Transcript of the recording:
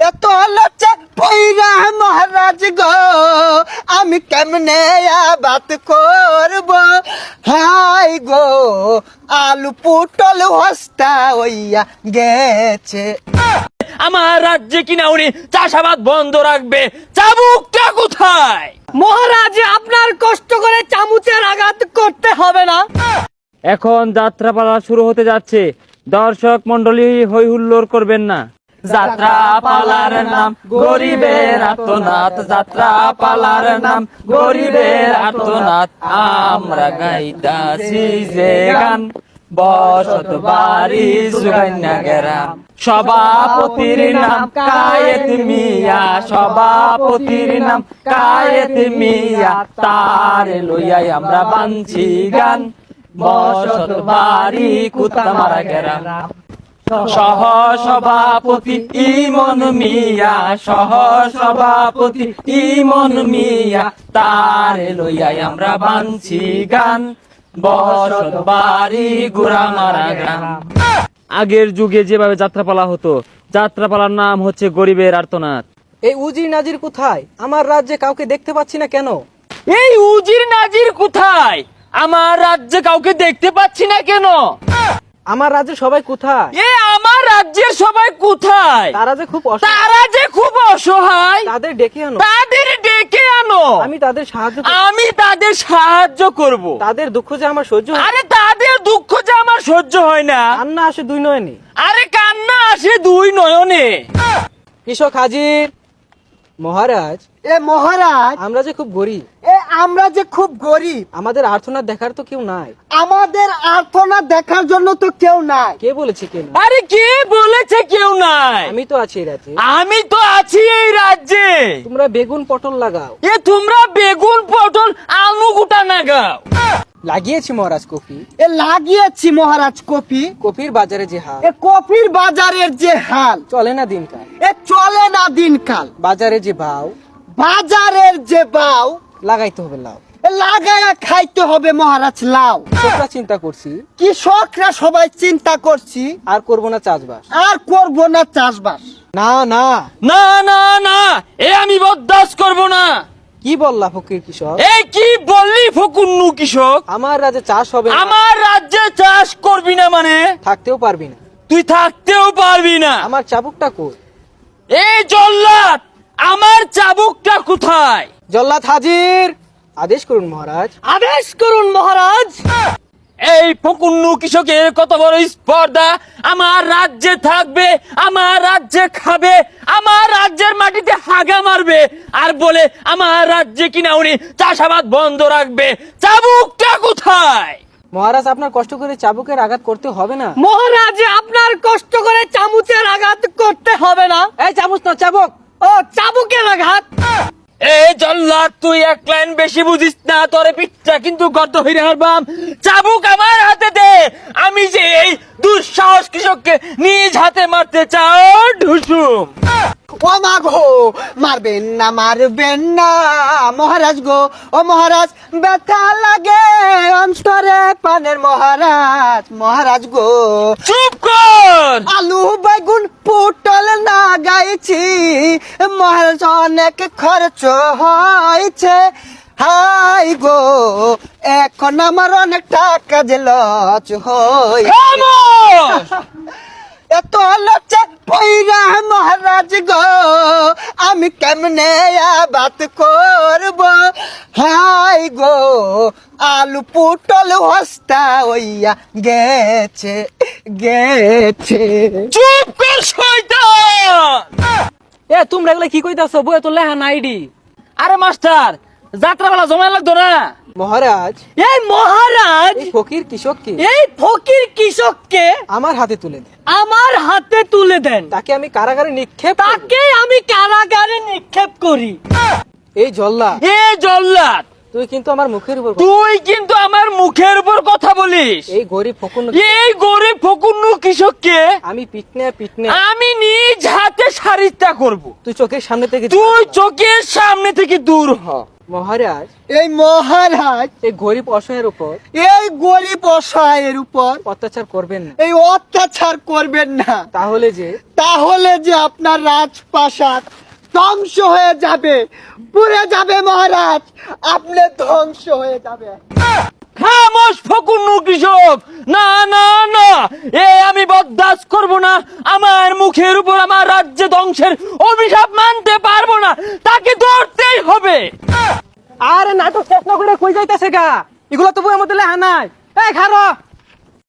এত লজ্জা পইরা মহারাজ গো, আমি কেমনে আবাদ করব? হাই গো, আলু পটল হস্তা হইয়া গেছে। আমার রাজ্যে কিনা উনি চাষাবাদ বন্ধ রাখবে, চাবুকটা কোথায়? মহারাজ, আপনার কষ্ট করে চামচের আঘাত করতে হবে না। এখন যাত্রাপালা শুরু হতে যাচ্ছে, দর্শক মন্ডলী হই হুল্লোড় করবেন না। যাত্রা পালার নাম গরিবের আর্তনাদ, যাত্রা পালার নাম গরিবের আর্তনাদ, আমরা গাইতাছি যে গান বসত বাড়ি সুগান্যা গেরাম। সভাপতির নাম কায়েত মিয়া, সভাপতির নাম কায়েত মিয়া, তার লইয়াই আমরা বানছি গান বসত বাড়ি কুত্তামারা গেরাম। সহ সভাপতি ইমন মিয়া, সহ সভাপতি ইমন মিয়া, তার লইয়াই আমরা বানছি গান বসত বাড়ি গুড়ামারা গ্রাম। আগের যুগে যেভাবে যাত্রাপালা হতো, যাত্রাপালার নাম হচ্ছে গরিবের আর্তনাদ। এই উজির নাজির কোথায়? আমার রাজ্যে কাউকে দেখতে পাচ্ছি না কেন? এই উজির নাজির কোথায়? আমার রাজ্যে কাউকে দেখতে পাচ্ছি না কেন? আমার রাজ্যে সবাই কোথায়? আমার রাজ্যের সবাই কোথায়? তারা যে খুব তারা যে খুব অসহায়, তাদের ডেকে আনো। তাদের ডেকে আনো। আমি তাদের আমি তাদের সাহায্য করব। তাদের দুঃখ যে আমার সহ্য হয় না। আরে তাদের দুঃখ যে আমার সহ্য হয় না। কান্না আসে দুই নয়নে। আরে কান্না আসে দুই নয়নে। কৃষক হাজির। মহারাজ, এ মহারাজ, আমরা যে খুব গরিব, আমরা যে খুব গরিব, আমাদের আর্তনাদ দেখার তো কেউ নাই। আমাদের আর্তনাদ দেখার জন্য তো কেউ নাই। কে বলেছে কেউ নাই? আরে কে বলেছে কেউ নাই? আমি তো আছি এই রাজ্যে। আমি তো আছি এই রাজ্যে। তোমরা বেগুন পটল লাগাও। তোমরা বেগুন পটল আলু গুটা নাগাও। লাগিয়েছি মহারাজ কফি। লাগিয়েছি মহারাজ কপি। কফির বাজারে যে হাল, কপির বাজারের যে হাল, চলে না দিনকাল। চলে না দিনকাল। বাজারে যে ভাও, বাজারের যে বাও, লাগাইতে হবে লাউ। লাগায়া খাইতে হবে মহারাজ লাউ। কৃষকরা চিন্তা করছি, কৃষকরা সবাই চিন্তা করছি, আর করব না চাষবাস। আর করব না চাষবাস। না না, না না না, আমি বরদাস্ত করব না। কি বললা ফকির কৃষক? কি বললি ফকুন্নু কৃষক? আমার রাজ্যে চাষ হবে না। আমার রাজ্যে চাষ করবি না মানে? থাকতেও পারবি না। তুই থাকতেও পারবি না। আমার চাবুকটা কই? এই জল্লাদ, আমার চাবুকটা কোথায়? জল্লাদ হাজির। আদেশ করুন মহারাজ। আদেশ করুন মহারাজ। এই ফকুন্নু কৃষকের কত বড় স্পর্ধা! আমার রাজ্যে থাকবে, আমার রাজ্যে খাবে, আমার রাজ্যের মাটিতে হাগা মারবে, আর বলে আমার রাজ্যে কিনা উনি চাষাবাদ বন্ধ রাখবে। চাবুকটা কোথায়? মহারাজ, আপনার কষ্ট করে চাবুকের আঘাত করতে হবে না। মহারাজ, আপনার কষ্ট করে চামচের আঘাত করতে হবে না। এই চাবুক না, চাবুক। ও, চাবুকের আঘাত। এই জল্লাদ, তুই এক লাইন বেশি বুঝিস না, তোরে পিঠটা কিন্তু গর্ত হইরে হারবাম। চাবুক আমার হাতে দে। আমি যে এই দুঃসাহস কৃষককে নিজ হাতে মারতে চাও ঢুসুম। ও মা গো, মারবেন না মারবেন না মহারাজ গো। ও মহারাজ, ব্যথা লাগে অন্তরে পানের মহারাজ। মহারাজ গো, চুপ কর। আলু বেগুন পটল না গাইছি মহারাজ, অনেক খরচ হয়েছে। হাই গো, এখন আমার অনেক টাকা যে লচ হই। খামোশ! এত লজ্জা পইরা মহারাজ গো, আমি কেমনে আবাদ করব? হাই গো, আলু পটল হস্তা হইয়া গেছে গেছে। চুপ কর শয়তান! তোমরা এগুলা কি কইতাছো? বইয়ে তো লেখা নাইডি। আরে মাস্টার, যাত্রাবেলা জমা লাগতো না? মহারাজ, এই মহারাজ, এই ফকির কৃষককে এই ফকির কৃষককে আমার হাতে তুলে দেন। আমার হাতে তুলে দেন। তাকে আমি কারাগারে নিক্ষেপ করব। তাকে আমি কারাগারে নিক্ষেপ করি। এই জল্লা, এই জল্লাদ, তুই কিন্তু আমার মুখের উপর তুই কিন্তু আমার মুখের উপর কথা বলিস। এই গরিব ফকুন, এই গরিব ফকুন্নু কৃষককে আমি পিটনে পিটনে আমি নিজ হাতে সারিতা করব। তুই চোখের সামনে থেকে তুই চোখের সামনে থেকে দূর হ। মহারাজ এই মহারাজ এই গরিব অসহায়ের উপর এই গরিব অসহায়ের উপর অত্যাচার করবেন না, এই অত্যাচার করবেন না, তাহলে যে আপনার রাজপ্রাসাদ ধ্বংস হয়ে যাবে, পুড়ে যাবে মহারাজ, আপনি ধ্বংস হয়ে যাবে। খামোশ ফকুন্নু কৃষক, না না না, এ আমি বরদাস্ত করব না। আমার মুখের উপর আমার রাজ্য ধ্বংসের অভিশাপ মানতে পারবো না, তাকে ধরতেই হবে। আরে নাটক শেষ না করে কই যাইতেছে গা, এগুলো তো বইয়ের মধ্যে লেখা নাই। এই খারো